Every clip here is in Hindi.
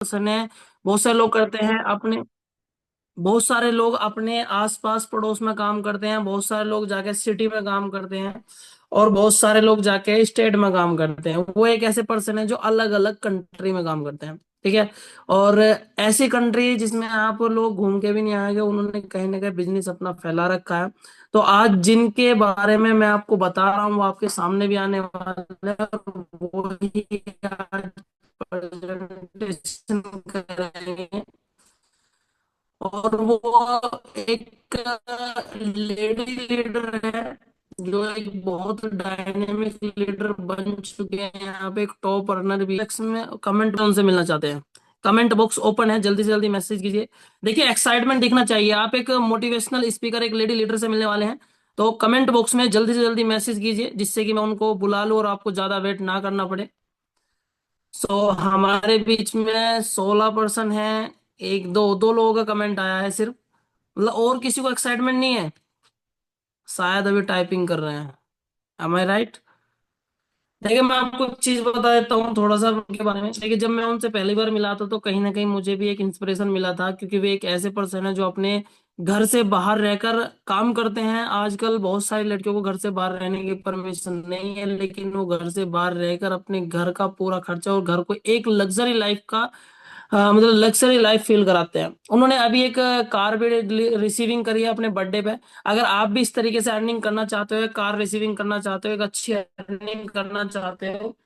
पर्सन है। बहुत सारे लोग करते हैं अपने बहुत सारे लोग अपने आसपास पड़ोस में काम करते हैं, बहुत सारे लोग जाके सिटी में काम करते हैं, और बहुत सारे लोग जाके स्टेट में काम करते हैं। वो एक ऐसे पर्सन है जो अलग अलग कंट्री में काम करते हैं। ठीक है। और ऐसी कंट्री जिसमें आप लोग घूम के भी नहीं आएंगे, उन्होंने कहीं ना कहीं बिजनेस अपना फैला रखा है। तो आज जिनके बारे में मैं आपको बता रहा हूँ वो आपके सामने भी आने वाले हैं, और वो ही आज प्रेजेंटेशन करेंगे। और वो एक लेडी लीडर है, जो एक बहुत डायनेमिक लीडर बन चुके हैं। यहाँ पे एक टॉप अर्नर भी में कमेंट बॉक्स से मिलना चाहते हैं। कमेंट बॉक्स ओपन है, जल्दी से जल्दी मैसेज कीजिए। देखिए एक्साइटमेंट दिखना चाहिए। आप एक मोटिवेशनल स्पीकर एक लेडी लीडर से मिलने वाले हैं, तो कमेंट बॉक्स में जल्दी से जल्दी मैसेज कीजिए, जिससे कि मैं उनको बुला लूँ और आपको ज्यादा वेट ना करना पड़े। हमारे बीच में 16 पर्सन है। एक दो दो लोगों का कमेंट आया है सिर्फ, मतलब और किसी को एक्साइटमेंट नहीं है। शायद अभी टाइपिंग कर रहे हैं। M I right? देखिए मैं आपको एक चीज बता देता हूँ थोड़ा सा उनके बारे में। देखिए जब मैं उनसे पहली बार मिला था तो कहीं ना कहीं मुझे भी एक इंस्पिरेशन मिला था, क्योंकि वे एक ऐसे पर्सन है जो अपने घर से बाहर रहकर काम करते हैं। आजकल बहुत सारी लड़कियों को घर से बाहर रहने की परमिशन नहीं है, लेकिन वो घर से बाहर रहकर अपने घर का पूरा खर्चा और घर को एक लग्जरी लाइफ का मतलब लग्जरी लाइफ फील कराते हैं। उन्होंने अभी एक कार भी रिसीविंग करी है अपने बर्थडे पे। अगर आप भी इस तरीके से अर्निंग करना चाहते हो, कार रिसीविंग करना चाहते हो, एक अच्छी अर्निंग करना चाहते हो,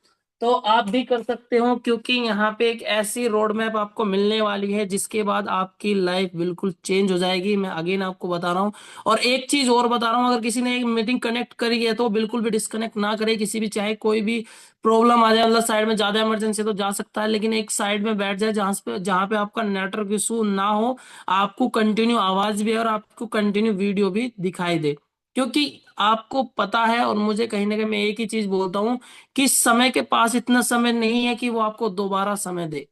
तो आप भी कर सकते हो, क्योंकि यहाँ पे एक ऐसी रोड मैप आपको मिलने वाली है जिसके बाद आपकी लाइफ बिल्कुल चेंज हो जाएगी। मैं अगेन आपको बता रहा हूँ। और एक चीज और बता रहा हूँ, अगर किसी ने एक मीटिंग कनेक्ट करी है तो बिल्कुल भी डिस्कनेक्ट ना करे। किसी भी चाहे कोई भी प्रॉब्लम आ जाए, मतलब साइड में ज्यादा इमरजेंसी तो जा सकता है, लेकिन एक साइड में बैठ जाए जहां पे आपका नेटवर्क इशू ना हो, आपको कंटिन्यू आवाज भी है और आपको कंटिन्यू वीडियो भी दिखाई दे। क्योंकि आपको पता है, और मुझे कहीं ना कहीं मैं एक ही चीज बोलता हूँ, कि समय के पास इतना समय नहीं है कि वो आपको दोबारा समय दे।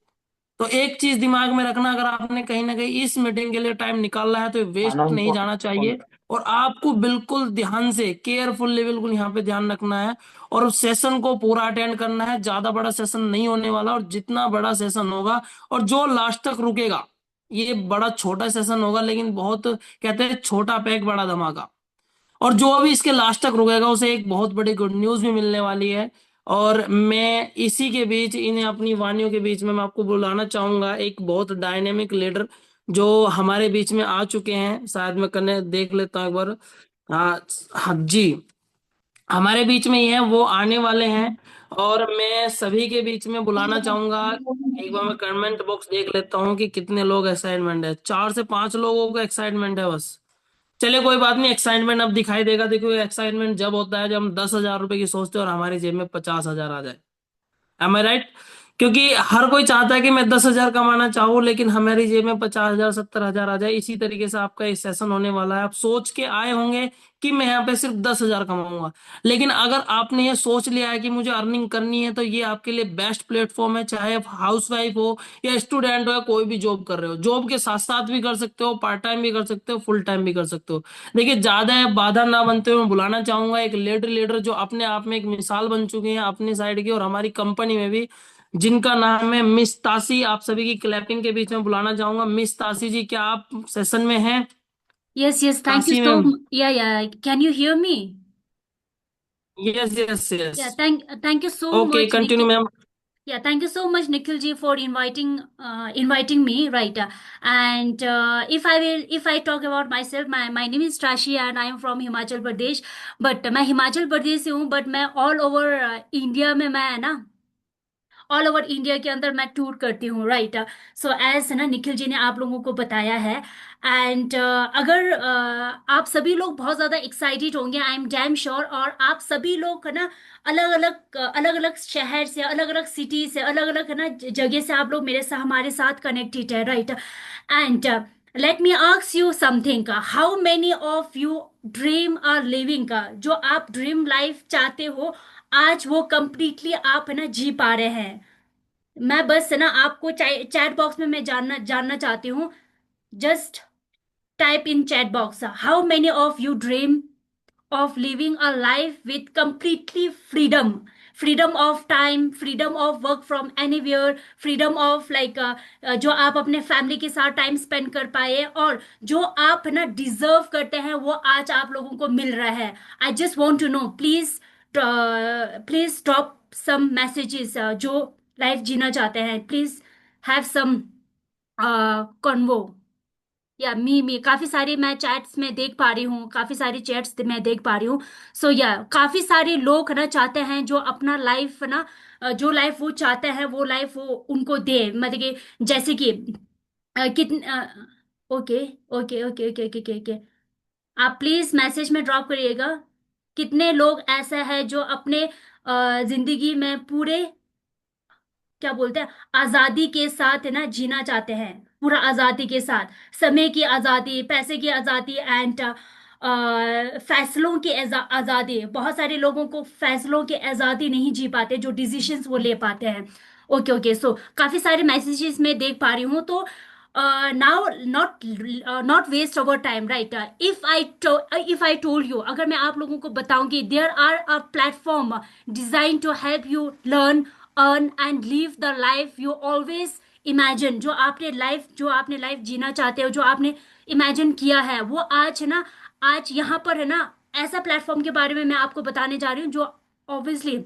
तो एक चीज दिमाग में रखना, अगर आपने कहीं ना कहीं इस मीटिंग के लिए टाइम निकालना है तो वेस्ट नहीं जाना चाहिए। और आपको बिल्कुल ध्यान से केयरफुल्ली बिल्कुल यहाँ पे ध्यान रखना है, और उस सेशन को पूरा अटेंड करना है। ज्यादा बड़ा सेशन नहीं होने वाला, और जितना बड़ा सेशन होगा और जो लास्ट तक रुकेगा, ये बड़ा छोटा सेशन होगा, लेकिन बहुत कहते हैं छोटा पैक बड़ा धमाका। और जो भी इसके लास्ट तक रुकेगा उसे एक बहुत बड़ी गुड न्यूज भी मिलने वाली है। और मैं इसी के बीच इन्हें अपनी वानियों के बीच में मैं आपको बुलाना चाहूंगा एक बहुत डायनेमिक लीडर जो हमारे बीच में आ चुके हैं। शायद मैं करने देख लेता हूँ एक बार। हाँ, हाँ जी, हमारे बीच में ही है, वो आने वाले हैं। और मैं सभी के बीच में बुलाना चाहूंगा। एक बार मैं कमेंट बॉक्स देख लेता हूँ कि कितने लोग एक्साइटमेंट है। 4 से 5 लोगों का एक्साइटमेंट है बस। चलिए कोई बात नहीं, एक्साइटमेंट अब दिखाई देगा। देखो एक्साइटमेंट जब होता है जब हम 10,000 रुपए की सोचते हैं और हमारी जेब में 50,000 आ जाए। M I right? क्योंकि हर कोई चाहता है कि मैं 10,000 कमाना चाहूँ, लेकिन हमारी जेब में 50,000 70,000 आ जाए। इसी तरीके से आपका ये सेशन होने वाला है। आप सोच के आए होंगे कि मैं यहाँ पे सिर्फ 10,000 कमाऊंगा, लेकिन अगर आपने ये सोच लिया है कि मुझे अर्निंग करनी है, तो ये आपके लिए बेस्ट प्लेटफॉर्म है। चाहे आप हाउस वाइफ हो या स्टूडेंट हो या कोई भी जॉब कर रहे हो, जॉब के साथ साथ भी कर सकते हो, पार्ट टाइम भी कर सकते हो, फुल टाइम भी कर सकते हो। देखिए ज्यादा बाधा ना बनते हुए मैं बुलाना चाहूंगा एक लीडर जो अपने आप में एक मिसाल बन चुकी है अपनी साइड की और हमारी कंपनी में भी, जिनका नाम है मिस तासी। आप सभी की क्लैपिंग के बीच में बुलाना चाहूंगा। मिस तासी जी, क्या आप सेशन में हैं? Yes, yes. Thank you तासी so ma'am. much. Yeah, yeah. Can you hear me? Yes yes yes. Yeah, thank you so okay much, continue Nikhil. Ma'am. Yeah, thank you so much, Nikhil ji, for inviting me. Right. And if I talk about myself, my name is Trashi and I am from Himachal Pradesh. But मैं हिमाचल प्रदेश से हूँ, but मैं all over इंडिया में मैं है ना, ऑल ओवर इंडिया के अंदर मैं टूर करती हूँ। राइट। सो एज ना निखिल जी ने आप लोगों को बताया है। एंड अगर आप सभी लोग बहुत ज्यादा एक्साइटेड होंगे, आई एम डैम श्योर। और आप सभी लोग है ना अलग अलग शहर से, अलग अलग सिटी से, अलग अलग है ना जगह से आप लोग हमारे साथ कनेक्टेड है। Right. And let me ask you something, how many of you dream are living का, जो आप ड्रीम लाइफ चाहते हो, आज वो कंप्लीटली आप है ना जी पा रहे हैं? मैं बस है ना आपको चैट बॉक्स में मैं जानना जानना चाहती हूँ। Just type in chat box, how many of you dream of living a life with completely freedom, freedom of time, freedom of work from anywhere, freedom of like जो आप अपने फैमिली के साथ टाइम स्पेंड कर पाए, और जो आप ना डिजर्व करते हैं वो आज आप लोगों को मिल रहा है। I just want to know, please please drop some messages जो लाइफ जीना चाहते हैं, प्लीज हैव सम कॉन्वो। या मी काफी सारे मैं चैट्स में देख पा रही हूँ, काफी सारी चैट्स मैं देख पा रही हूँ। सो या काफी सारे लोग ना चाहते हैं जो अपना लाइफ ना जो लाइफ वो चाहते हैं वो लाइफ वो उनको दे, मतलब कि जैसे कि कितने, okay okay okay okay okay okay okay, आप प्लीज मैसेज में ड्रॉप करिएगा। कितने लोग ऐसा है जो अपने जिंदगी में पूरे क्या बोलते हैं आजादी के साथ है ना जीना चाहते हैं, पूरा आजादी के साथ, समय की आजादी, पैसे की आजादी, एंड फैसलों की आजादी। बहुत सारे लोगों को फैसलों की आजादी नहीं जी पाते, जो डिसीशंस वो ले पाते हैं। ओके ओके, सो काफी सारे मैसेजेस मैं देख पा रही हूँ। तो now not waste our time, right? If I told you, अगर मैं आप लोगों को बताऊंगी there are a platform design to help you learn, earn and live the life you always imagine, जो आपने लाइफ जीना चाहते हो, जो आपने इमेजिन किया है, वो आज है ना, आज यहाँ पर है ना, ऐसा प्लेटफॉर्म के बारे में मैं आपको बताने जा रही हूँ जो ऑब्वियसली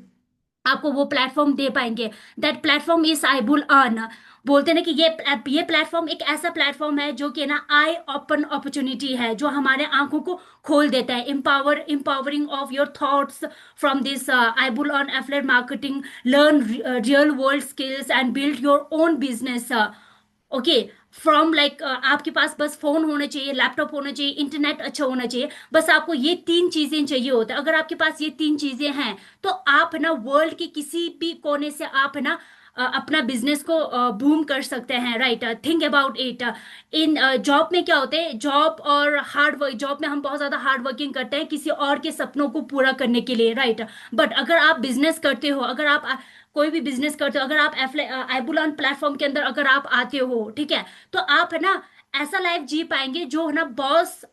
आपको वो प्लेटफॉर्म दे पाएंगे। That platform is I bull earn. बोलते हैं ना कि ये प्लेटफॉर्म एक ऐसा प्लेटफॉर्म है जो कि ना आई ओपन अपॉर्चुनिटी है, जो हमारे आंखों को खोल देता है। Empowering of your thoughts from this I bull earn affiliate marketing, learn real world skills and build your own business. Okay, from like आपके पास बस फोन होना चाहिए, लैपटॉप होना चाहिए, इंटरनेट अच्छा होना चाहिए, बस आपको ये तीन चीजें चाहिए होता है। अगर आपके पास ये तीन चीजें हैं तो आप है ना वर्ल्ड के किसी भी कोने से आप है ना अपना बिजनेस को बूम कर सकते हैं, right? Think about it. In job में क्या होते हैं, जॉब और हार्ड वर्क, जॉब में हम बहुत ज्यादा हार्ड वर्किंग करते हैं किसी और के सपनों को पूरा करने के लिए, राइट? बट अगर आप बिजनेस करते हो, अगर आप कोई भी बिजनेस करते हो, अगर आप एबुलॉन प्लेटफॉर्म के अंदर अगर आप आते हो, ठीक है, तो आप है ना ऐसा लाइफ जी पाएंगे जो है ना बॉस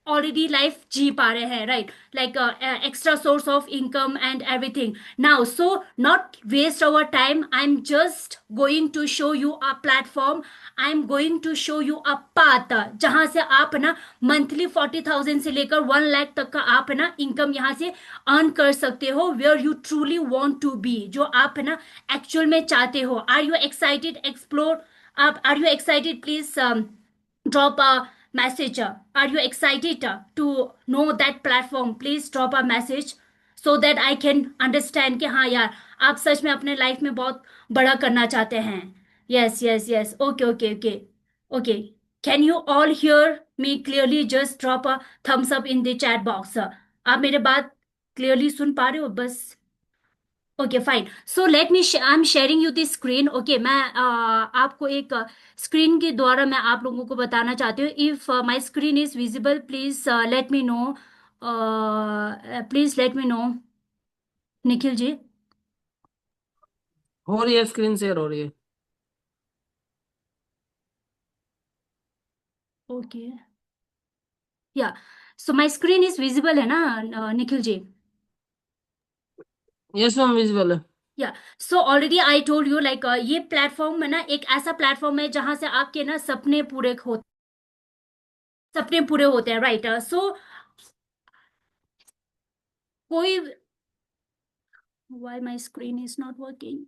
ऑलरेडी लाइफ जी पा रहे हैं, right? Like extra source of income and everything. Now so not waste our time, I am just going to show you a platform, I am going to show you a path, जहां से आप है ना मंथली 40,000 से लेकर 1 लाख तक का आप है ना इनकम यहाँ से अर्न कर सकते हो, where you truly want to be, जो आप है ना एक्चुअल में चाहते हो। Are you excited explore? आप are you excited? Please drop a message. Are you excited to know that platform? Please drop a message so that I can understand कि हाँ यार, आप सच में अपने लाइफ में बहुत बड़ा करना चाहते हैं। Yes yes yes, okay okay okay okay. Can you all hear me clearly? Just drop a thumbs up in the chat box. आप मेरे बात क्लियरली सुन पा रहे हो? बस okay fine. So let me I am sharing you the screen. Okay, मैं आपको एक स्क्रीन के द्वारा मैं आप लोगों को बताना चाहती हूँ। If my screen is visible please let me know, please let me know, Nikhil ji. हो रही है, स्क्रीन शेयर हो रही है। ओके, या so my screen is visible है ना Nikhil ji? Yes ma'am, visible है। या so already I told you like ये प्लेटफॉर्म है ना एक ऐसा प्लेटफॉर्म है जहां से आपके ना सपने पूरे होते हैं, राइट? सो कोई, why my screen is not working?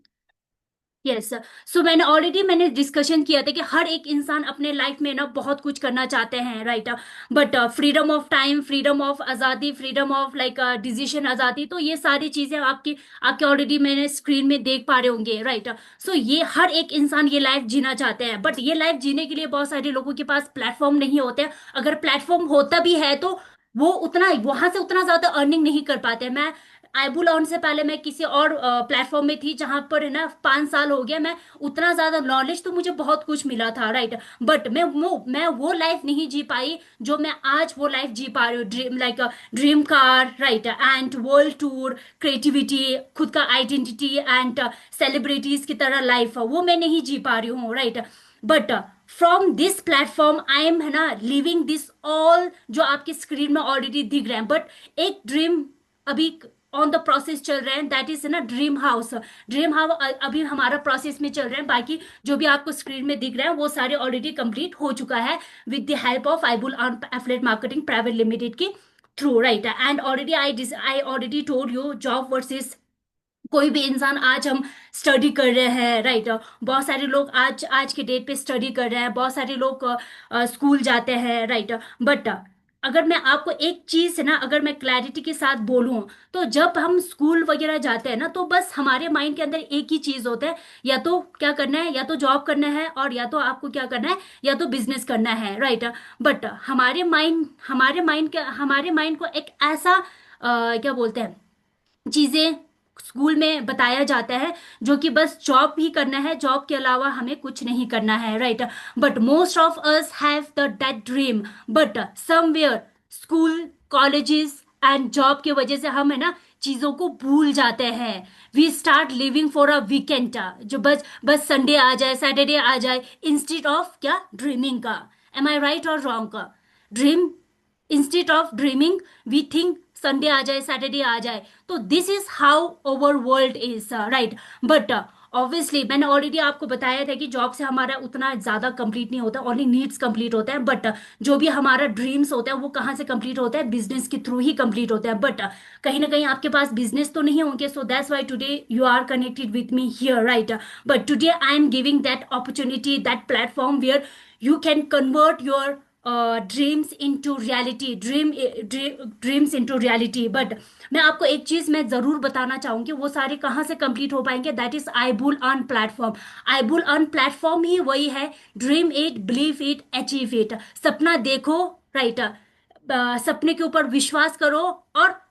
Yes, so मैंने डिस्कशन किया था कि हर एक इंसान अपने लाइफ में ना बहुत कुछ करना चाहते हैं, right? But freedom of time, freedom of आज़ादी, फ्रीडम ऑफ लाइक डिसीजन आज़ादी, तो ये सारी चीजें आपकी आपके ऑलरेडी मैंने स्क्रीन में देख पा रहे होंगे, राइट? सो ये हर एक इंसान ये लाइफ जीना चाहते हैं, बट ये लाइफ जीने के लिए बहुत सारे लोगों के पास प्लेटफॉर्म नहीं होते हैं। अगर प्लेटफॉर्म होता भी है तो वो उतना वहां से उतना ज्यादा अर्निंग नहीं कर पाते। मैं आईबुल ऑन से पहले मैं किसी और प्लेटफॉर्म में थी जहां पर है ना 5 साल हो गया, मैं उतना ज्यादा नॉलेज तो मुझे बहुत कुछ मिला था, राइट? बट मैं वो लाइफ नहीं जी पाई जो मैं आज वो लाइफ जी पा रही हूँ। Dream like dream car, right? And world tour, creativity, खुद का आइडेंटिटी एंड सेलिब्रिटीज की तरह लाइफ वो मैं नहीं जी पा रही हूँ, right? But from this platform I M है ना लिविंग दिस ऑल जो आपकी स्क्रीन में ऑलरेडी दिख रहे हैं। बट एक ड्रीम अभी ऑन द प्रोसेस चल रहे हैं, दैट इज ना ड्रीम हाउस। ड्रीम हाउस अभी हमारा प्रोसेस में चल रहे हैं, बाकी जो भी आपको स्क्रीन में दिख रहे हैं वो सारे ऑलरेडी कंप्लीट हो चुका है with the help of iBull affiliate marketing private limited के through, right. And already I already told you job versus कोई भी इंसान। आज हम स्टडी कर रहे हैं, राइट। बहुत सारे लोग आज आज के डेट पे स्टडी कर रहे हैं, बहुत सारे लोग स्कूल जाते हैं, राइट। बट अगर मैं आपको एक चीज ना, अगर मैं क्लैरिटी के साथ बोलूं, तो जब हम स्कूल वगैरह जाते हैं ना, तो बस हमारे माइंड के अंदर एक ही चीज होता है, या तो क्या करना है, या तो जॉब करना है, और या तो आपको क्या करना है, या तो बिजनेस करना है, राइट। बट हमारे माइंड को एक ऐसा क्या बोलते हैं, चीजें स्कूल में बताया जाता है जो कि बस जॉब ही करना है, जॉब के अलावा हमें कुछ नहीं करना है, right. But most of us have the that dream, but somewhere school colleges and job की वजह से हम है ना चीजों को भूल जाते हैं। We start living for a weekend, जो बस बस संडे आ जाए, सैटरडे आ जाए, इंस्टेड ऑफ क्या ड्रीमिंग का। एम आई राइट और रॉन्ग का? Dream, instead of dreaming we think Sunday आ जाए, सैटरडे आ जाए। तो this is how over world is, right. But obviously मैंने ऑलरेडी आपको बताया था कि जॉब से हमारा उतना ज्यादा कंप्लीट नहीं होता, ओनली नीड्स कंप्लीट होता है। बट जो भी हमारा ड्रीम्स होता है वो कहाँ से कंप्लीट होता है, बिजनेस के थ्रू ही कंप्लीट होता है। बट कहीं ना कहीं आपके पास बिजनेस तो नहीं होंगे, so that's why today you are connected with me here, right. But today I am giving that opportunity, that platform where you can convert your dreams into reality, dreams into reality. But मैं आपको एक चीज मैं जरूर बताना चाहूंगी, वो सारे कहाँ से कंप्लीट हो पाएंगे, that is iBull earn platform. IBull earn platform ही वही है, dream it, believe it, achieve it. सपना देखो, राइट, सपने के ऊपर विश्वास करो और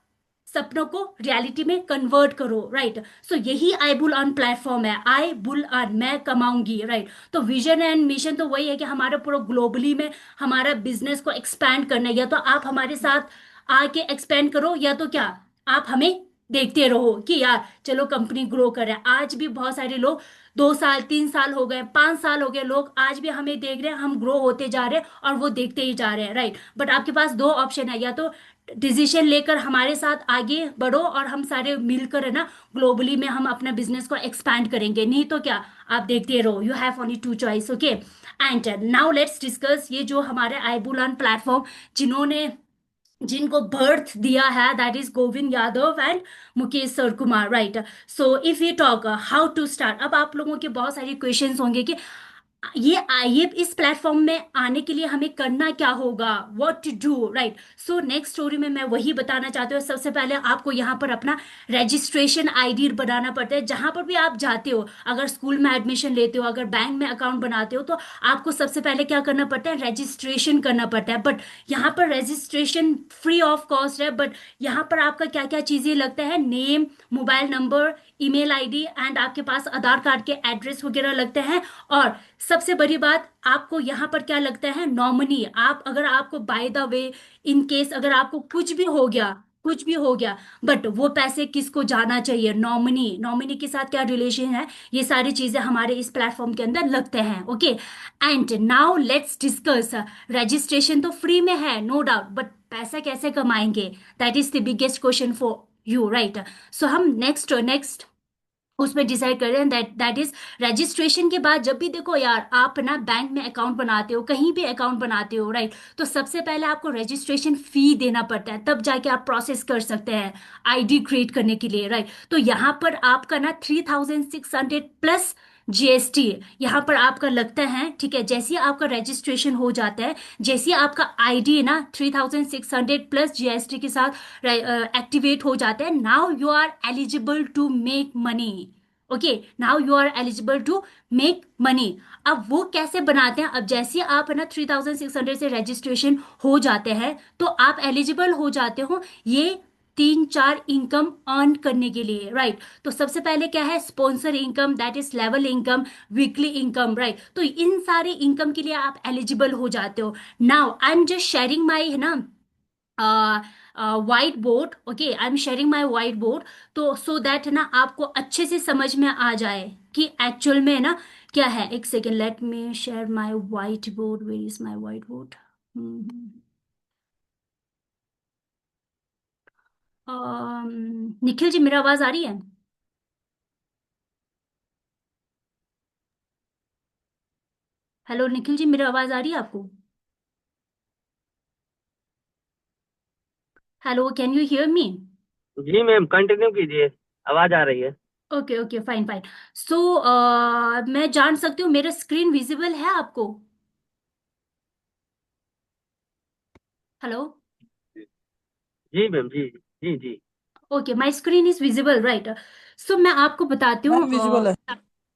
सपनों को रियलिटी में कन्वर्ट करो, राइट। सो यही आई बुल अर्न प्लेटफॉर्म है, आई बुल अर्न, मैं कमाऊंगी, राइट। तो विजन एंड मिशन तो वही है कि हमारा पूरा ग्लोबली में हमारा बिजनेस को एक्सपैंड करना है। या तो आप हमारे साथ आके एक्सपेंड करो, या तो क्या, आप हमें देखते रहो कि यार चलो कंपनी ग्रो कर रहा है। आज भी बहुत सारे लोग 2 साल 3 साल हो गए, 5 साल हो गए, लोग आज भी हमें देख रहे हैं, हम ग्रो होते जा रहे हैं और वो देखते ही जा रहे हैं, राइट। बट आपके पास दो ऑप्शन है, या तो डिसीजन लेकर हमारे साथ आगे बढ़ो और हम सारे मिलकर है ना ग्लोबली में हम अपना बिजनेस को एक्सपैंड करेंगे, नहीं तो क्या, आप देखते रहो। You have only two choice, okay. And now let's discuss ये जो हमारे आईबुलान प्लेटफॉर्म जिन्होंने जिनको बर्थ दिया है, that is Govind Yadav and Mukesh sir Kumar, right. So if you talk how to start, अब आप लोगों के बहुत सारे क्वेश्चंस होंगे कि ये इस प्लेटफॉर्म में आने के लिए हमें करना क्या होगा, what to do, right. So next story में मैं वही बताना चाहती हूँ। सबसे पहले आपको यहाँ पर अपना रजिस्ट्रेशन आईडी बनाना पड़ता है। जहां पर भी आप जाते हो, अगर स्कूल में एडमिशन लेते हो, अगर बैंक में अकाउंट बनाते हो, तो आपको सबसे पहले क्या करना पड़ता है, रजिस्ट्रेशन करना पड़ता है। बट यहाँ पर रजिस्ट्रेशन फ्री ऑफ कॉस्ट है। बट यहाँ पर आपका क्या क्या चीजें लगता है, name, mobile number, email ID and आपके पास आधार कार्ड के एड्रेस वगैरह लगते हैं। और सबसे बड़ी बात, आपको यहाँ पर क्या लगता है, नॉमिनी। आप अगर आपको by the way in case अगर आपको कुछ भी हो गया, बट वो पैसे किसको जाना चाहिए, नॉमिनी। नॉमिनी के साथ क्या रिलेशन है, ये सारी चीजें हमारे इस प्लेटफॉर्म के अंदर लगते हैं, okay. And now let's discuss, registration तो फ्री में है, नो डाउट, बट पैसा कैसे कमाएंगे, that is the biggest question for you, right. So हम नेक्स्ट नेक्स्ट उसमें डिसाइड कर रहे हैं, दैट इज रजिस्ट्रेशन के बाद जब भी देखो यार, आप ना बैंक में अकाउंट बनाते हो, कहीं भी अकाउंट बनाते हो, राइट, तो सबसे पहले आपको रजिस्ट्रेशन फी देना पड़ता है, तब जाके आप प्रोसेस कर सकते हैं आईडी क्रिएट करने के लिए, राइट। तो यहाँ पर आपका ना 3600 प्लस जीएसटी यहाँ पर आपका लगता है, ठीक है। जैसे ही आपका रजिस्ट्रेशन हो जाता है, जैसे ही आपका आईडी ना 3600 प्लस जीएसटी के साथ एक्टिवेट हो जाता है, now you are eligible to make money, okay. Now you are eligible to make money. अब वो कैसे बनाते हैं, अब जैसे ही आप है ना 3600 से रजिस्ट्रेशन हो जाते हैं, तो आप एलिजिबल हो जाते हो ये 3 4 इनकम अर्न करने के लिए, राइट। तो सबसे पहले क्या है, sponsor income, that is level income, weekly income, right. तो इन सारे इनकम के लिए आप एलिजिबल हो जाते हो। Now I am just sharing my है ना white board, okay, I am sharing my white board, तो सो दैट है ना आपको अच्छे से समझ में आ जाए कि एक्चुअल में है ना क्या है। एक second, let me share my white board, where is my white board. Nikhil ji, मेरा आवाज आ रही है? हेलो निखिल जी, मेरा आवाज आ रही है आपको? Hello, can you hear me? जी मैम, कंटिन्यू कीजिए। आवाज आ रही है। Okay okay, fine fine. So मैं जान सकती हूँ मेरा स्क्रीन विजिबल है आपको? हेलो। जी मैम, जी जी जी। Okay, my screen is visible, right? So मैं आपको बताती हूँ। मैम विजुअल है।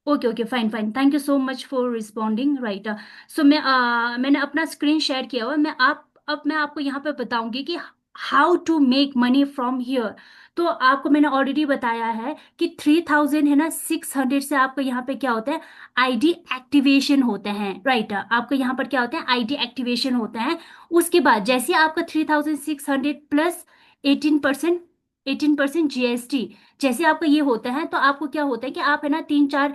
Okay okay, fine fine, thank you so much for responding, right? So मैंने अपना स्क्रीन शेयर किया हुआ है। अब मैं आपको यहाँ पे बताऊंगी कि how to make money from here. तो आपको मैंने ऑलरेडी बताया है कि 3000 है ना, 600 से आपको यहाँ पे क्या होता है, आईडी एक्टिवेशन होते हैं, राइट? आपको यहाँ पर क्या होता है, आईडी एक्टिवेशन होता है। उसके बाद जैसे आपका 3600 प्लस 18%, 18% जीएसटी जैसे आपका ये होता है, तो आपको क्या होता है कि आप है ना 3 4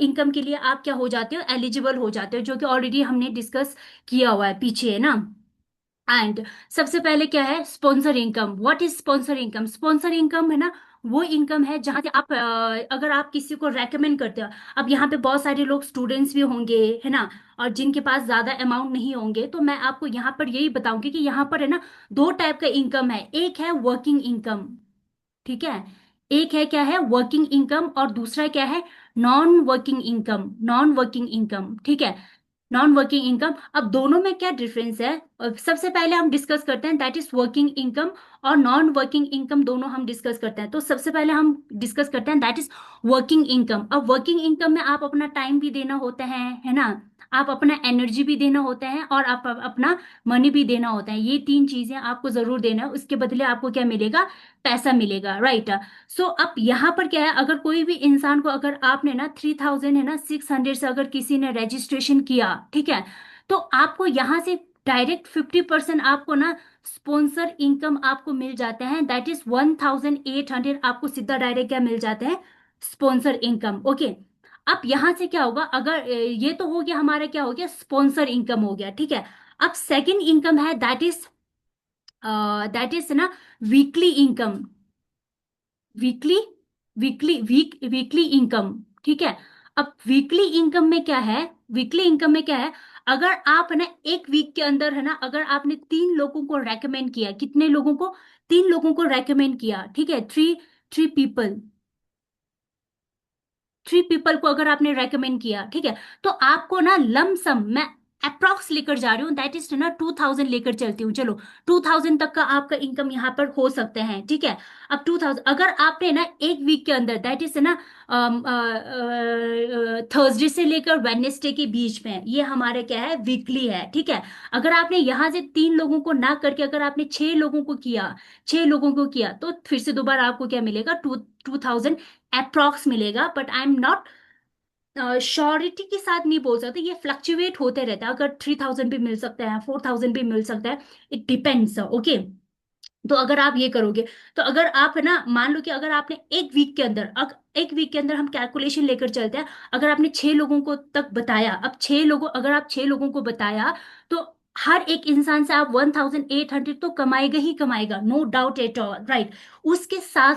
इनकम के लिए आप क्या हो जाते हो, एलिजिबल हो जाते हो, जो कि ऑलरेडी हमने डिस्कस किया हुआ है पीछे, है ना? एंड सबसे पहले क्या है, sponsor income. What is sponsor income? Sponsor income है ना, वो इनकम है जहां से आप अगर आप किसी को रेकमेंड करते हो। अब यहाँ पे बहुत सारे लोग स्टूडेंट्स भी होंगे, है ना, और जिनके पास ज्यादा अमाउंट नहीं होंगे, तो मैं आपको यहाँ पर यही बताऊंगी कि यहाँ पर है ना दो टाइप का इनकम है। एक है वर्किंग इनकम, ठीक है? एक है क्या है, वर्किंग इनकम, और दूसरा क्या है, non working income. Non working income, ठीक है? Non working income. अब दोनों में क्या डिफरेंस है, सबसे पहले हम डिस्कस करते हैं, दैट इज वर्किंग इनकम और नॉन वर्किंग इनकम, दोनों हम डिस्कस करते हैं। तो सबसे पहले हम डिस्कस करते हैं दैट इज वर्किंग इनकम। अब वर्किंग इनकम में आप अपना टाइम भी देना होता है ना, आप अपना एनर्जी भी देना होता है, और आप अपना मनी भी देना होता है। ये तीन चीजें आपको जरूर देना है, उसके बदले आपको क्या मिलेगा, पैसा मिलेगा, राइट? सो अब यहाँ पर क्या है, अगर कोई भी इंसान को, अगर आपने ना 3000 है ना 600 से अगर किसी ने रजिस्ट्रेशन किया, ठीक है, तो आपको यहाँ से डायरेक्ट 50% आपको ना स्पॉन्सर इनकम आपको मिल जाते हैं, दैट इज 1800 आपको सीधा डायरेक्ट क्या मिल जाते हैं, स्पॉन्सर इनकम। ओके। अब यहाँ से क्या होगा, अगर ये तो हो गया हमारा, क्या हो गया, स्पॉन्सर इनकम हो गया, ठीक है? अब सेकंड इनकम है, दैट इज ना weekly income. Weekly weekly income, ठीक है? अब वीकली इनकम में क्या है, वीकली इनकम में क्या है, अगर आप है ना एक वीक के अंदर है ना, अगर आपने 3 लोगों को रेकमेंड किया, कितने लोगों को, 3 लोगों को रेकमेंड किया, ठीक है, थ्री थ्री पीपल, 3 पीपल को अगर आपने रेकमेंड किया, ठीक है, तो आपको ना लम सम, मैं अप्रॉक्स लेकर जा रही हूँ, दैट इज ना 2000 लेकर चलती हूँ, चलो 2000 तक का आपका इनकम यहाँ पर हो सकते हैं, ठीक है? अब 2000 अगर आपने ना एक वीक के अंदर, दैट इज ना थर्सडे से लेकर वेडनेसडे के बीच में, ये हमारे क्या है, वीकली है, ठीक है? अगर आपने यहाँ से 3 लोगों को ना करके अगर आपने 6 लोगों को किया, 6 लोगों को किया, तो फिर से दोबारा आपको क्या मिलेगा, 2000 अप्रॉक्स मिलेगा। But I am not surety के साथ नहीं बोल सकते, ये फ्लक्चुएट होते रहता है, अगर 3000 भी मिल सकता है, 4000 भी मिल सकता है, इट डिपेंड्स, ओके? तो अगर आप ये करोगे, तो अगर आप है ना, मान लो कि अगर आपने एक वीक के अंदर, एक वीक के अंदर हम कैलकुलेशन लेकर चलते हैं, अगर आपने 6 लोगों को तक बताया, अब 6 लोगों, अगर आप 6 लोगों को बताया, तो हर एक इंसान से आप 1800 तो कमाएगा ही कमाएगा, no doubt at all, right? उसके साथ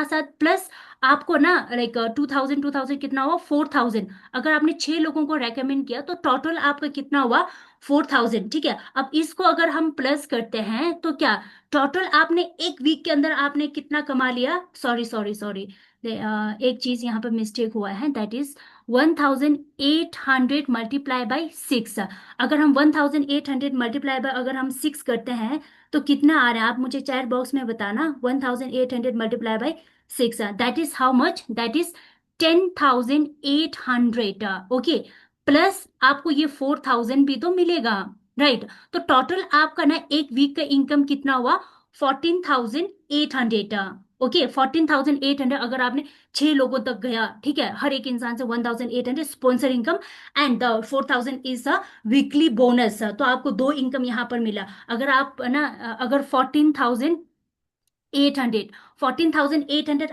साथ प्लस आपको ना लाइक 2000 कितना हुआ, 4000। अगर आपने 6 लोगों को रेकमेंड किया, तो टोटल आपका कितना हुआ, 4000, ठीक है? अब इसको अगर हम प्लस करते हैं, तो क्या टोटल आपने एक वीक के अंदर आपने कितना कमा लिया, सॉरी सॉरी सॉरी, एक चीज यहाँ पर मिस्टेक हुआ है, दैट इज 1800 मल्टीप्लाई बाई 6। अगर हम 1800 मल्टीप्लाई बाय अगर हम 6 करते हैं, तो कितना आ रहा है, आप मुझे चैट बॉक्स में बताना, 1800 multiply by 6, that is how much, that is 10800, okay? Plus आपको ये 4000 भी तो मिलेगा, राइट? तो टोटल आपका ना एक वीक का इनकम कितना हुआ, 14800, ओके? 14800 अगर आपने 6 लोगों तक गया, ठीक है, हर एक इंसान से 1800 sponsor income, and 4000 is a weekly bonus, तो आपको दो इनकम यहाँ पर मिला। अगर आप ना अगर 14800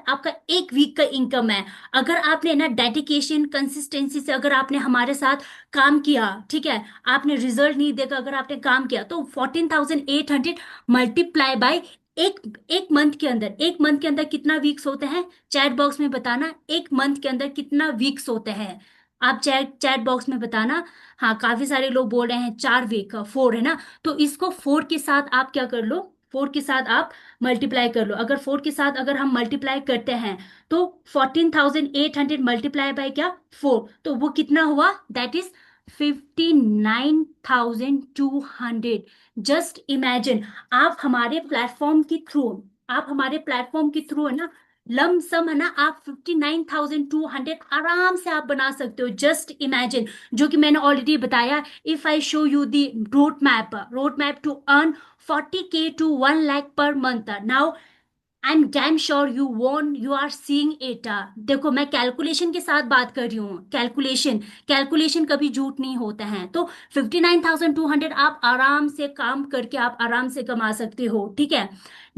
आपका एक वीक का इनकम है, अगर आपने ना डेडिकेशन कंसिस्टेंसी से अगर आपने हमारे साथ काम किया, ठीक है, आपने रिजल्ट नहीं देखा, अगर आपने काम किया, तो 14800 मल्टीप्लाई बाय एक एक मंथ के अंदर, एक मंथ के अंदर कितना वीक्स होते हैं, चैट बॉक्स में बताना एक मंथ के अंदर कितना वीक्स होते हैं। आप चैट चैट बॉक्स में बताना। हाँ, काफी सारे लोग बोल रहे हैं 4 वीक, 4 है ना, तो इसको 4 के साथ आप क्या कर लो, 4 के साथ आप मल्टीप्लाई कर लो। अगर 4 के साथ अगर हम मल्टीप्लाई करते हैं तो 14,800 मल्टीप्लाई बाय क्या, 4, तो वो कितना हुआ, दैट इज 59,200। जस्ट इमेजिन, आप हमारे प्लेटफॉर्म के थ्रू, आप हमारे प्लेटफॉर्म के थ्रू है ना, लमसम है ना, आप 59,200 आराम से आप बना सकते हो। जस्ट इमेजिन, जो कि मैंने ऑलरेडी बताया, if I show you the road map to earn 40K to 1 lakh per month। Now I am damn sure you want, you are seeing it. देखो, मैं कैलकुलेशन के साथ बात कर रही हूँ, कैलकुलेशन, कैलकुलेशन कभी झूठ नहीं होता है। तो 59,200 आप आराम से काम करके आप आराम से कमा सकते हो, ठीक है।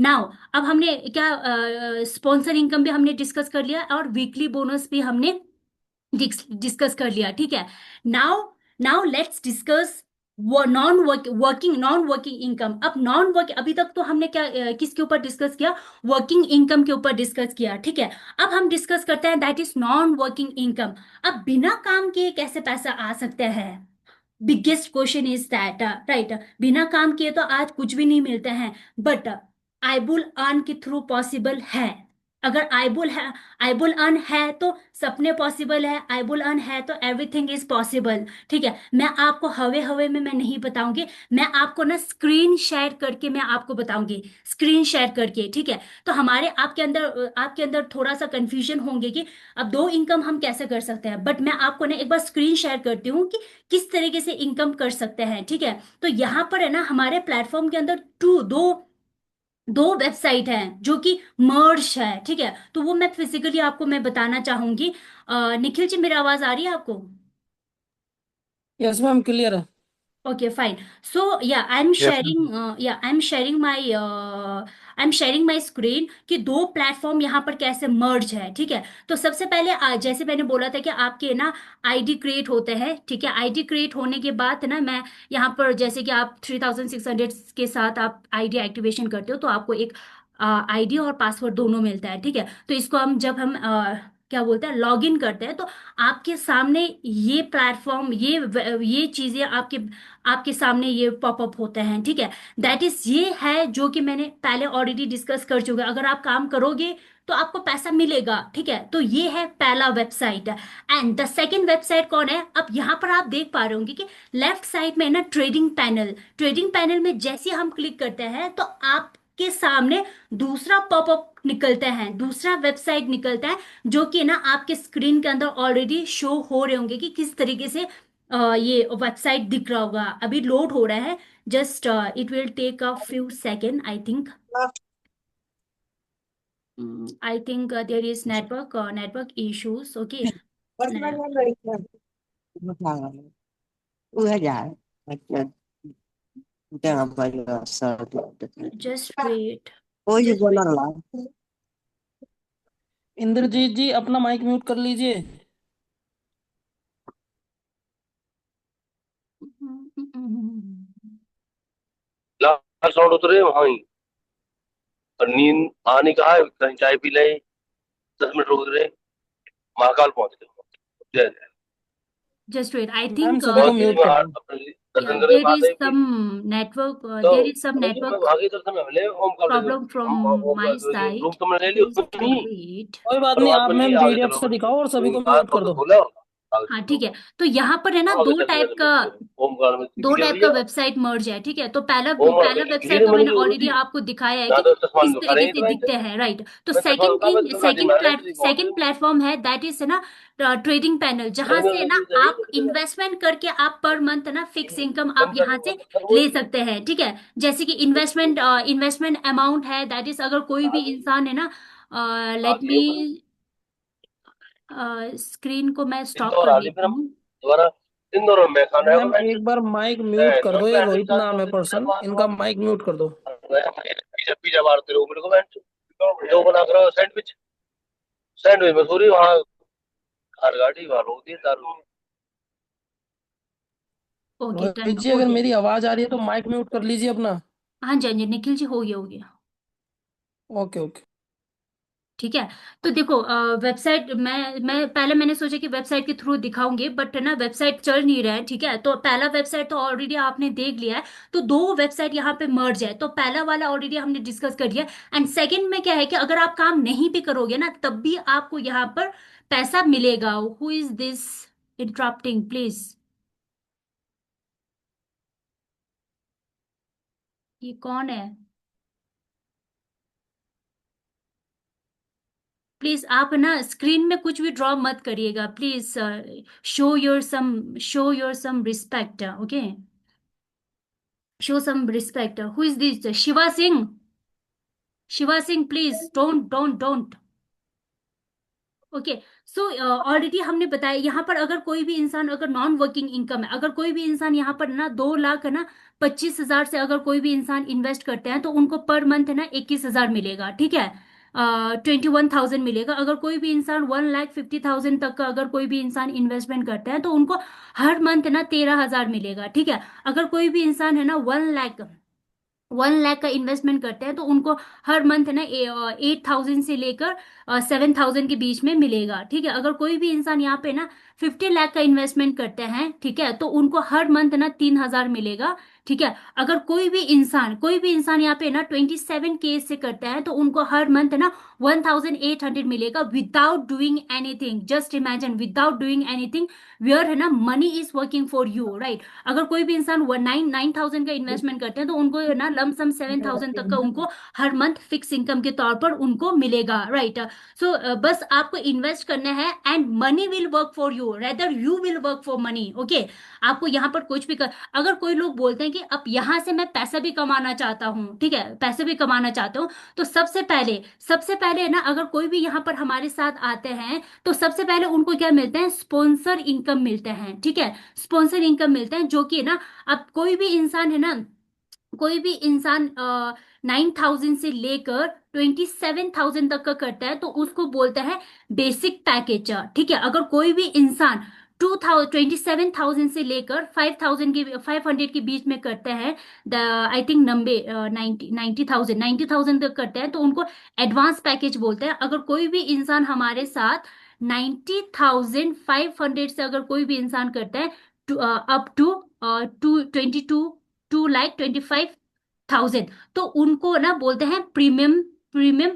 नाउ अब हमने क्या, स्पॉन्सर इनकम भी हमने डिस्कस कर लिया और वीकली बोनस भी हमने डिस्कस कर लिया, ठीक है। Now now let's discuss non working income. अब नॉन वर्क, अभी तक तो हमने क्या, किसके ऊपर डिस्कस किया, वर्किंग इनकम के ऊपर डिस्कस किया, ठीक है। अब हम डिस्कस करते हैं that is non working income. अब बिना काम किए कैसे पैसा आ सकता है, biggest question is that, right. बिना काम किए तो आज कुछ भी नहीं मिलते हैं, बट आईबुल अर्न के थ्रू पॉसिबल है। अगर आईबुल है, आईबुल अर्न है तो सपने पॉसिबल है, आईबुल अर्न है तो एवरीथिंग इज पॉसिबल, ठीक है। मैं आपको हवे हवे में मैं नहीं बताऊंगी, मैं आपको ना स्क्रीन शेयर करके मैं आपको बताऊंगी, स्क्रीन शेयर करके, ठीक है। तो हमारे आपके अंदर थोड़ा सा कंफ्यूजन होंगे कि अब दो इनकम हम कैसे कर सकते हैं, बट मैं आपको ना एक बार स्क्रीन शेयर करती हूँ कि किस तरीके से इनकम कर सकते हैं, ठीक है। तो यहाँ पर है ना, हमारे प्लेटफॉर्म के अंदर दो दो वेबसाइट हैं जो कि मर्ज है, ठीक है। तो वो मैं फिजिकली आपको मैं बताना चाहूंगी। निखिल जी, मेरी आवाज आ रही है आपको? यस मैम, क्लियर है। Okay, fine. So yeah, I'm yes sharing. Yeah, I'm sharing my. I'm sharing my screen कि दो प्लेटफॉर्म यहाँ पर कैसे मर्ज है, ठीक है। तो सबसे पहले जैसे मैंने बोला था कि आपके ना आईडी क्रिएट होते हैं, ठीक है। आईडी क्रिएट होने के बाद ना, मैं यहाँ पर जैसे कि आप 3,600 के साथ आप आईडी एक्टिवेशन करते हो तो आपको एक आईडी और पासवर्ड दोनों मिलता है, ठीक है। तो इसको हम जब हम क्या बोलते हैं, लॉग इन करते हैं, तो आपके सामने ये प्लेटफॉर्म, ये चीजें आपके आपके सामने ये पॉपअप होते हैं, ठीक है। दैट इज, ये है जो कि मैंने पहले ऑलरेडी डिस्कस कर चुका। अगर आप काम करोगे तो आपको पैसा मिलेगा, ठीक है। तो ये है पहला website. And the second website कौन है, अब यहाँ पर आप देख पा रहे होंगे कि लेफ्ट साइड में है ना ट्रेडिंग पैनल, ट्रेडिंग पैनल में जैसे हम क्लिक करते हैं तो आपके सामने दूसरा पॉपअप निकलता है, दूसरा वेबसाइट निकलता है, जो कि ना आपके स्क्रीन के अंदर ऑलरेडी शो हो रहे होंगे कि किस तरीके से ये वेबसाइट दिख रहा होगा। अभी लोड हो रहा है, just it will take a few second, I think there is network issues, okay. Just wait, just wait. Indrajeet ji, अपना माइक म्यूट कर लीजिए। लास्ट साउंड उतरे वहां ही, और नींद आने का है, कहीं चाय पी ले, 10 मिनट रुक रहे, महाकाल पहुंच गए। जय जय। जस्ट वेट, आई मैम, थिंक सभी को बहुत तेज म्यूट में कर दो। अपने yeah, दर्शन करने there बात is है कि some network, तो there is some रूम में network भागे दर्शन में मिले ओमकार देव। problem from my room side, तो मैंने ले लिया please उसमें ही, wait। कोई बात और नहीं, वहां आप पे नहीं मैम आगे पीडीएफ चलो, से दिखाओ और सभी को आज म्यूट कर तो दो। खोला और आगे हाँ, ठीक चलो, है। तो यहाँ पर है ना आगे चल रहे थे ओमकार में दो दिख गया टाइप का भैया। वेबसाइट मर्ज है, ठीक है। तो पहला ओमकार पहला वेबसाइट भीड़ तो बड़ी मैंने जरूरी ऑलरेडी थी, आपको दिखाया है यहाँ कि तो चश्मा किस खड़े तरीके ही से तो दिखते हैं, राइट। तो मैं चश्मा सेकंड कहा, मैं थिंग, तो नाटी मारा कौन सी सेकंड प्लेटफॉर्म है दैट इज ना ट्रेडिंग पैनल, जहां नहीं से नहीं ना नहीं नहीं आप इन्वेस्टमेंट करके आप पर मंथ ना फिक्स इनकम आप नहीं यहाँ से ले सकते हैं, ठीक है। जैसे कि इन्वेस्टमेंट अमाउंट है दैट इज, अगर कोई भी इंसान है ना, लेट मी, स्क्रीन को मैं स्टॉप इंदौर कर आ रही फिर लेती हम हूँ। दोबारा, इंदौर में मैं खाना है मैम, मैं एक बार माइक म्यूट कर दो, ये मैं रोहित नाम है पर्सन, इनका माइक म्यूट कर दो। पिज्जा पिज्जा मारते रहो मेरे को, मैं जो बना कर सैंडविच, सैंडविच मसूरी वहाँ हर गाड़ी वहाँ रोक दी दारू। ओके, डन रोहित जी, हो अगर गया। मेरी आवाज आ रही है तो माइक म्यूट कर लीजिए अपना। हाँ जी, हाँ जी, निखिल जी, हो गया, हो गया। Okay okay. ठीक है। तो देखो वेबसाइट मैं पहले मैंने सोचा कि वेबसाइट के थ्रू दिखाऊंगी, बट ना वेबसाइट चल नहीं रहा है। ठीक है, तो पहला वेबसाइट तो ऑलरेडी आपने देख लिया है। तो दो वेबसाइट यहाँ पे मर्ज है, तो पहला वाला ऑलरेडी हमने डिस्कस कर लिया। एंड सेकंड में क्या है कि अगर आप काम नहीं भी करोगे ना, तब भी आपको यहाँ पर पैसा मिलेगा। Who is this interrupting please? ये कौन है? प्लीज आप ना स्क्रीन में कुछ भी ड्रॉ मत करिएगा please. Show your some respect. Okay, show some respect. Who is this? Shiva Singh? Shiva Singh please don't. Okay. So already हमने बताया यहाँ पर अगर कोई भी इंसान, अगर नॉन वर्किंग इनकम है, अगर कोई भी इंसान यहाँ पर ना 2 लाख है ना 25,000 से अगर कोई भी इंसान इन्वेस्ट करते हैं तो उनको पर मंथ है ना 21,000 मिलेगा। ठीक है, 21,000 मिलेगा। अगर कोई भी इंसान 1,50,000 तक का अगर कोई भी इंसान इन्वेस्टमेंट करते हैं तो उनको हर मंथ है ना 13,000 मिलेगा। ठीक है, अगर कोई भी इंसान है ना 1 लाख का इन्वेस्टमेंट करते हैं तो उनको हर मंथ है ना 8,000 से लेकर 7,000 के बीच में मिलेगा। ठीक है, अगर कोई भी इंसान यहाँ पे ना 50 लाख का इन्वेस्टमेंट करते हैं, ठीक है, तो उनको हर मंथ ना 3,000 मिलेगा। ठीक है, अगर कोई भी इंसान यहाँ पे ना 27 के से करते हैं तो उनको हर मंथ ना 1,800 मिलेगा without doing anything. Just imagine, without doing anything, where है ना money is working for you, right. अगर कोई भी इंसान 9,000 का इन्वेस्टमेंट करते हैं तो उनको ना लमसम 7,000 तक का उनको हर मंथ फिक्स इनकम के तौर पर उनको मिलेगा, राइट। सो बस आपको इन्वेस्ट करना है and money will work for you, rather you will work for money. Okay, आपको यहाँ पर कुछ भी अगर कोई लोग बोलते हैं कि अब यहाँ से मैं पैसा भी कमाना चाहता हूँ, ठीक है, पैसे भी कमाना चाहता हूँ, तो सबसे पहले है ना अगर कोई भी यहाँ पर हमारे साथ आते हैं तो सबसे पहले उनको क्या मिलते हैं? स्पॉन्सर इनकम मिलते हैं। ठीक है, स्पॉन्सर इनकम मिलते हैं, जो कि ना अब कोई भी इंसान 9,000 से लेकर 27,000 तक का करता है तो उसको बोलते हैं बेसिक पैकेज। ठीक है, अगर कोई भी इंसान 27,000 से लेकर 5,000 के बीच में करते हैं, द आई थिंक नब्बे 90,000 तक करते हैं तो उनको एडवांस पैकेज बोलते हैं। अगर कोई भी इंसान हमारे साथ 90,500 से अगर कोई भी इंसान करता है अप टू 2,25,000, तो उनको ना बोलते हैं प्रीमियम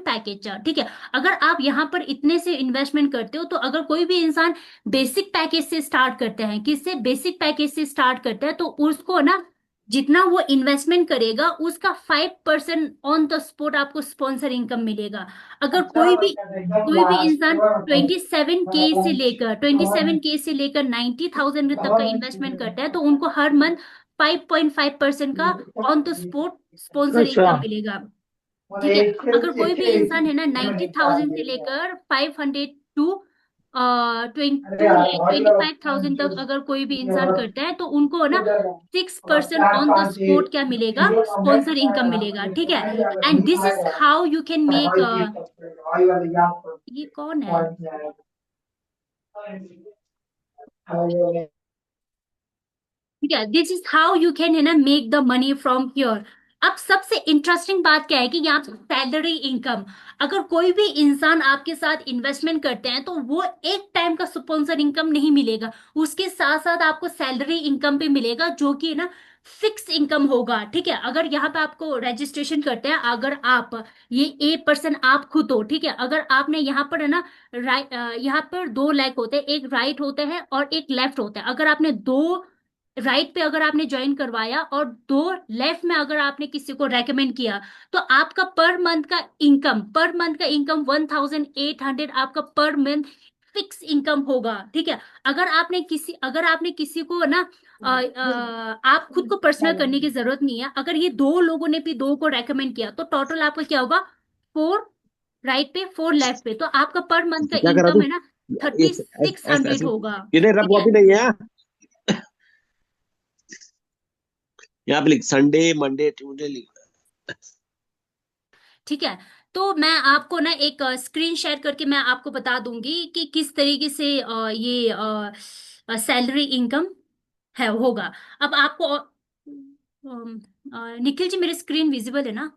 पैकेज। ठीक है, अगर आप यहाँ पर इतने से इन्वेस्टमेंट करते हो तो अगर कोई भी इंसान बेसिक पैकेज से स्टार्ट करते हैं, किससे? बेसिक पैकेज से स्टार्ट करते हैं तो उसको ना जितना वो इन्वेस्टमेंट करेगा उसका 5% ऑन द स्पॉट आपको स्पॉन्सर इनकम मिलेगा। अगर कोई भी इंसान 27K से लेकर 90,000 तक का इन्वेस्टमेंट करता है तो उनको हर मंथ 5.5% का ऑन द स्पॉट स्पॉन्सर अच्छा। इनकम मिलेगा। ठीक है, अगर कोई भी इंसान है ना 90,000 से लेकर 500 टू 25,000 तक अगर कोई भी इंसान करता है तो उनको ना 6% ऑन द स्पॉट क्या मिलेगा? स्पॉन्सर इनकम मिलेगा। ठीक है, and this is how you can make. ये कौन है? ठीक है, this is how you can है ना make the money from here. अब सबसे इंटरेस्टिंग बात क्या है कि यहाँ पे सैलरी इनकम, अगर कोई भी इंसान आपके साथ इन्वेस्टमेंट करते हैं तो वो एक टाइम का स्पॉन्सर इनकम नहीं मिलेगा, उसके साथ साथ आपको सैलरी इनकम भी मिलेगा जो कि ना फिक्स इनकम होगा। ठीक है, अगर यहाँ पे आपको रजिस्ट्रेशन करते हैं, अगर आप ये 8% आप खुद हो, ठीक है, अगर आपने यहाँ पर है ना राइट, यहाँ पर 2 लाख होते हैं, एक राइट होते हैं और एक लेफ्ट होता है। अगर आपने दो राइट पे अगर आपने ज्वाइन करवाया और दो लेफ्ट में अगर आपने किसी को रेकमेंड किया तो आपका पर मंथ का इनकम 1,800 आपका पर मंथ फिक्स इनकम होगा। ठीक है, अगर आपने किसी को ना आप खुद को पर्सनल करने की जरूरत नहीं है, अगर ये दो लोगों ने भी दो को रेकमेंड किया तो टोटल आपका क्या होगा? 4 राइट पे 4 लेफ्ट पे, तो आपका पर मंथ का क्या कर रहा इनकम तू? है ना ये थर्टी सिक्स ऐसे हंड्रेड ऐसे होगा। ये नहीं, रफ ठीक है, कॉपी नहीं है। यहाँ पे लिख संडे मंडे ट्यूसडे लिख। ठीक है। तो मैं आपको ना एक स्क्रीन शेयर करके मैं आपको बता दूंगी कि किस तरीके से ये सैलरी इनकम है होगा। अब आपको निखिल जी, मेरी स्क्रीन विजिबल है ना?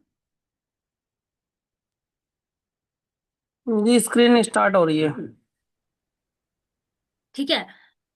जी स्क्रीन स्टार्ट हो रही है। ठीक है।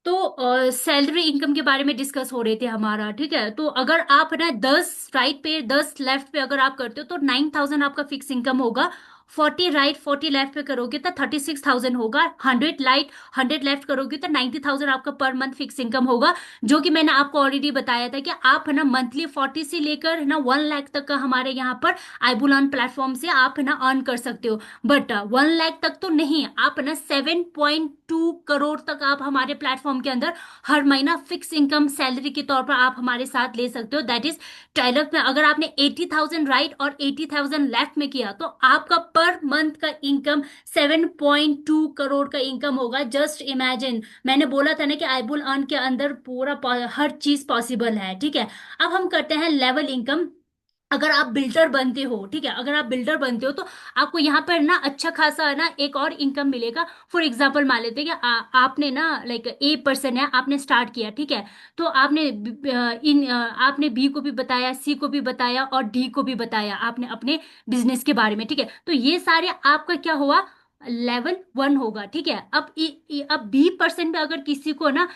तो सैलरी इनकम के बारे में डिस्कस हो रहे थे हमारा, ठीक है। तो अगर आप ना 10 राइट पे 10 लेफ्ट पे अगर आप करते हो तो 9,000 आपका फिक्स इनकम होगा। 40 राइट 40 लेफ्ट पे करोगे तो 36,000 होगा। 100 राइट 100 लेफ्ट करोगे तो 90,000 आपका पर मंथ फिक्स इनकम होगा। जो कि मैंने आपको ऑलरेडी बताया था कि आप है ना मंथली 40 से लेकर है ना 1 लाख तक का हमारे यहाँ पर आईबुलान प्लेटफॉर्म से आप है ना अर्न कर सकते हो। बट 1 लाख तक तो नहीं, आप ना 7.2 करोड़ तक आप हमारे प्लेटफॉर्म के अंदर हर महीना फिक्स इनकम सैलरी के तौर पर आप हमारे साथ ले सकते हो। दैट इज टाइलर में अगर आपने 80,000 राइट और 80,000 लेफ्ट में किया तो आपका पर मंथ का इनकम 7.2 करोड़ का इनकम होगा। जस्ट इमेजिन, मैंने बोला था ना कि आईबुल अर्न के अंदर हर चीज पॉसिबल है, ठीक है। अब हम करते हैं लेवल इनकम। अगर आप बिल्डर बनते हो, ठीक है, अगर आप बिल्डर बनते हो तो आपको यहाँ पर ना अच्छा खासा ना एक और इनकम मिलेगा। फॉर एग्जाम्पल मान लेते हैं कि आपने ना लाइक A पर्सन है, आपने स्टार्ट किया, ठीक है। तो आपने बी को भी बताया, सी को भी बताया और डी को भी बताया आपने अपने बिजनेस के बारे में, ठीक है। तो ये सारे आपका क्या हुआ, लेवल 1 होगा, ठीक है। अब B पर्सन पे अगर किसी को ना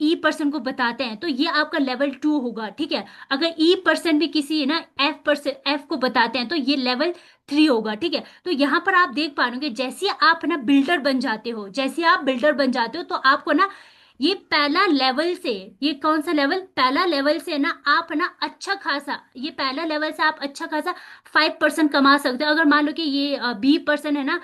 E पर्सन को बताते हैं तो ये आपका लेवल 2 होगा, ठीक है। अगर E पर्सन भी किसी ना F को बताते हैं तो ये लेवल 3 होगा, ठीक है। तो यहाँ पर आप देख पा रहे हो कि जैसे आप ना बिल्डर बन जाते हो, जैसे आप बिल्डर बन जाते हो तो आपको ना ये पहला लेवल से, ये कौन सा लेवल, पहला लेवल से ना आप ना अच्छा खासा, ये पहला लेवल से आप अच्छा खासा 5% कमा सकते हो। अगर मान लो कि ये B पर्सन है ना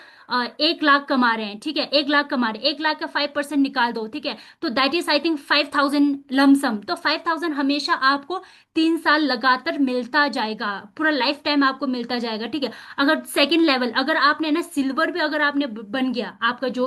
1 लाख कमा रहे हैं, ठीक है, 1 लाख कमा रहे हैं, 1 लाख का 5% निकाल दो, ठीक है। तो that is I think 5,000 lump sum. तो 5,000 हमेशा आपको 3 साल लगातार मिलता जाएगा, पूरा लाइफ टाइम आपको मिलता जाएगा, ठीक है। अगर सेकंड लेवल, अगर आपने ना सिल्वर भी अगर आपने बन गया, आपका जो